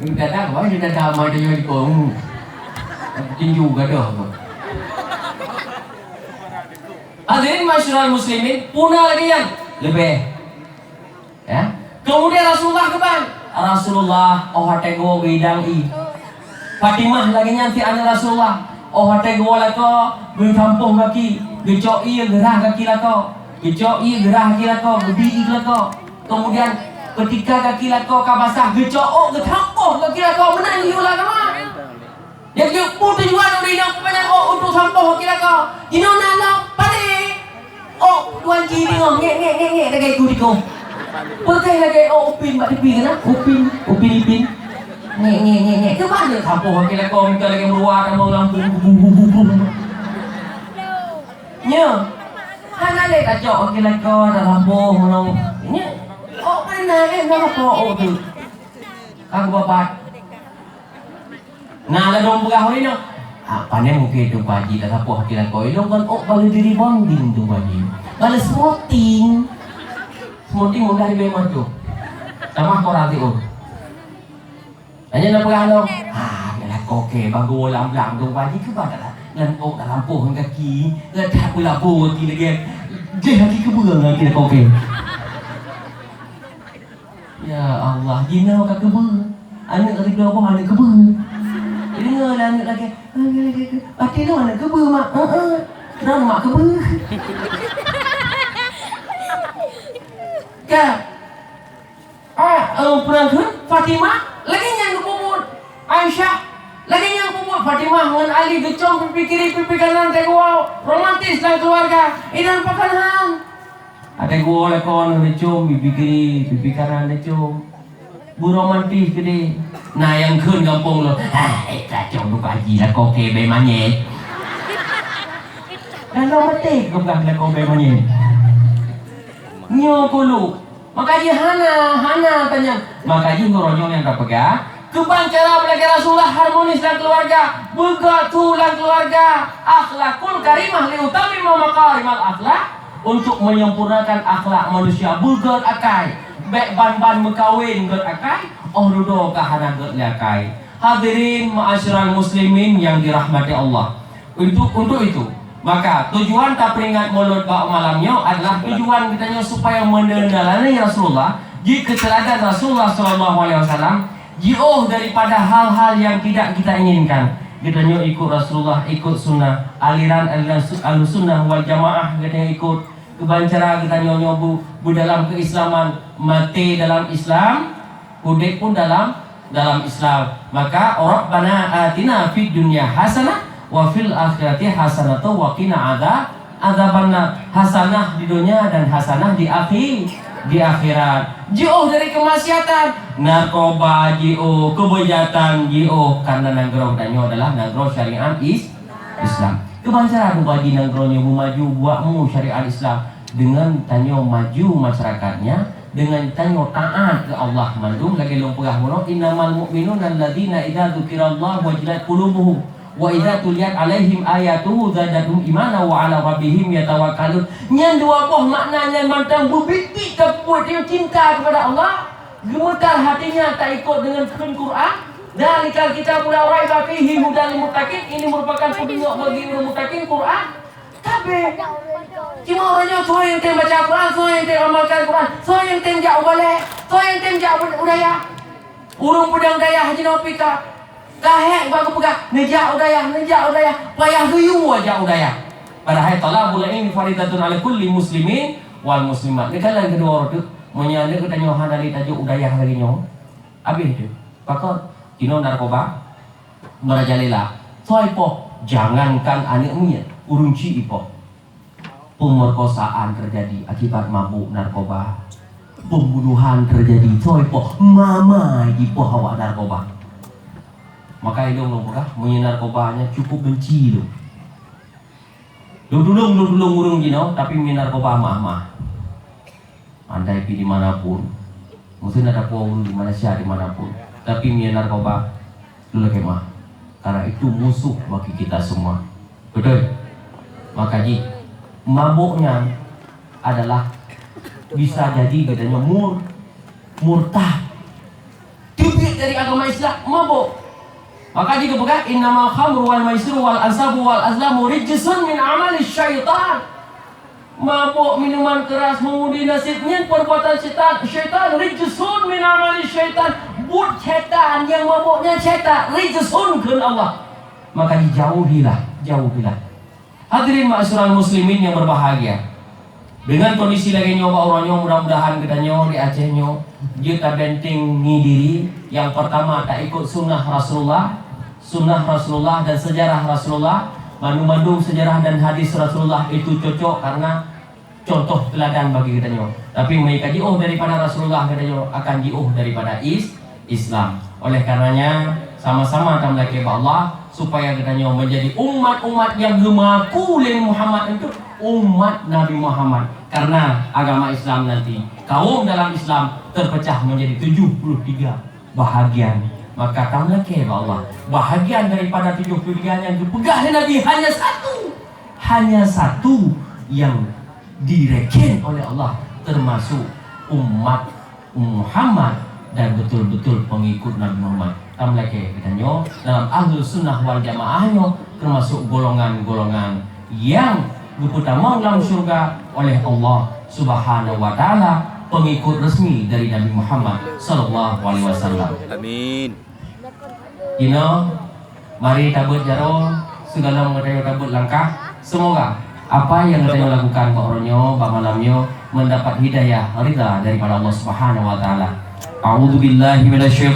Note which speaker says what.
Speaker 1: Datang apa? Dia datang mai dia di kong. Tinju gaduh. Hadirin masyarakat muslimin, punah lagi yang lebih. Ya. Kemudian Rasulullah keban. Rasulullah tengok bidang i. Fatimah lagi nyanti anak Rasulullah. Tengok lako, bercampur kaki, gecok i gerah kaki lako. Gecok i gerah kaki lako, gedi lako. Kemudian ketika kaki lako kabasah gecok getampur kaki lako menang iulah kama. Yang dia pun tujuan udah nak penang untuk sampah kaki lako. Ino nalo pade. Tuan ji dengar ngek dekat ikut. Pakai lagi upin mak dipi kena upin ipin. Ngek. Ke mana sampah kaki lako minta lagi meluar dan lampu. Nya. Hana le kacau kaki lako dah lampu menolong. Nya. Mana nama tu? Aku babat. Nah, ladong berah ni no. Pandai mungkin tu baji dah siapa hakilan kau. Ilong kan bala diri bonding tu baji. Bala smoting mudah memang tu. Sama kau rati Hanya nak berah lo. Yalah kau ke bagu lam tu baji ke pada dan dah lampu kaki. Dah tak pula lampu ti lagi. Dia lagi ke burang lagi kau ke. Ya Allah, jina makan keba. Anak kata berapa anak keba. Dengar lah anak lagi. Hati tu anak keba mak. Kenapa mak keba? Kan? Penangkan Fatimah lagi yang kubur. Aisyah lagi yang kubur. Fatimah dengan Ali gecong pipi kiri pipi kanan tengok romantis dalam keluarga. Idan pakanhan. Ada gua lekon lecom pipi kiri pipi kanan lecom bu romantis gede. Nah yang kun kampung lo kacau tu kaji lah kau ke bemanye dan romantis kau bukan lah kau bemanye nyo kulu makanya Hana tanya makanya ngoronyong yang tak pegang keban cara belajar Rasulullah harmonis dan keluarga begatu dan keluarga akhlakul karimah liutami makarimal akhlak untuk menyempurnakan akhlak manusia bugat akai baik ban mekawin gat akai dudo kahana gat akai. Hadirin ma'asyiral muslimin yang dirahmati Allah. Untuk itu maka tujuan tak peringat maulud malamnya adalah tujuan kitanya supaya meneladani Rasulullah jika teladan Rasulullah SAW jauh daripada hal-hal yang tidak kita inginkan. Kitanya ikut Rasulullah, ikut sunnah, aliran al-sunnah wal jamaah, kitanya ikut kebancara, kitanya nyobu dalam keislaman, mati dalam Islam, hidup pun dalam Islam. Maka Rabbana atina fid dunya hasanah wa fil akhirati hasanah wa qina adzabannar. Hasanah di dunia dan hasanah di akhirat. Jauh dari kemaksiatan, narkoba jauh, kebejatan jauh, karena nangro danyo adalah nangro syariat Islam. Kebancara tu bagi nangro nyo maju buatmu syariat Islam dengan tanyo maju masyarakatnya, dengan tanyo taat ke Allah mandum lagi lumpurah mono innamal mu'minuna alladzina idza dzukirallahu wajilat qulubuhum wa idza tuliyat alaihim ayatuhu zadatuhum imana wa ala rabbihim yatawakkalun. Yang dua buah maknanya mantang berbiti kepuat yang cinta kepada Allah, gemetar hatinya tak ikut dengan Quran. Dalikal kita pula raiba fihi hudal muttaqin, ini merupakan petunjuk bagi muttaqin Quran. Tapi cuma orangnya so yang tem baca Quran, so yang tem amalkan Quran, so yang tem jauh balik, so yang tem jauh udaya. Urung pedang daya haji nopika. Kahek baru pegang nejak udaya, payah huyu aja udaya. Padahal talabul ilmi faridatun ala kulli muslimin wal muslimat. Ni kalau kedua orang tu menyala kita nyohan dari tajuk udaya lagi nyoh. Habis tu. Pakot kino narkoba merajalela. Soal po jangankan anak munya urunci ipo. Pemerkosaan terjadi akibat mabuk narkoba. Pembunuhan terjadi soal po mama ipo hawa narkoba. Maka itu lo punya narkobanya cukup benci lo. Lu dulung urung gino, tapi punya narkoba mah. Andai pi dimanapun, mungkin ada pohon di Malaysia dimanapun, tapi punya narkoba lu lagi mah. Karena itu musuh bagi kita semua, betul? Maka mabuknya adalah bisa jadi katanya murtad. Tapi dari agama Islam mabuk. Maka jika berkata innamal khamru wal maisiru wal ansabu wal azlamu rijsun min amali syaitan. Mabuk, minuman keras, mengundi nasibnya perbuatan syaitan. Syaitan rijsun min amali syaitan. But syaitan yang mabuknya syaitan rijsun ke Allah. Maka dijauhilah, jauhilah. Hadirin ma'asyiral muslimin yang berbahagia. Dengan kondisi lagi nyoba orangnya, mudah-mudahan kita nyoba di Acehnya dia tak benteng ngidiri. Yang pertama tak ikut sunnah Rasulullah dan sejarah Rasulullah. Manu-manu sejarah dan hadis Rasulullah itu cocok karena contoh teladan bagi kita nyoba. Tapi mereka jauh daripada Rasulullah, kita nyoba akan jauh daripada Islam. Oleh karenanya sama-sama kita melaki Allah supaya kita nyoba menjadi umat-umat yang gemaku oleh Muhammad itu umat Nabi Muhammad. Karena agama Islam nanti kaum dalam Islam terpecah menjadi 73 bahagian. Maka tahulah ke Allah, bahagian daripada 73 yang dipegang Nabi hanya satu yang direken oleh Allah, termasuk umat Muhammad dan betul-betul pengikut Nabi Muhammad. Tahulah ke katanya dalam Ahlus Sunnah wal Jamaahnya termasuk golongan-golongan yang pertama dalam surga oleh Allah Subhanahu wa taala, pengikut resmi dari Nabi Muhammad sallallahu alaihi wasallam. Amin. Mari tabut jaro segala mengataya tabut langkah. Semoga apa yang kita lakukan bakronyo, malamnya mendapat hidayah ridha daripada Allah Subhanahu wa taala. A'udzubillahi minasyaitonir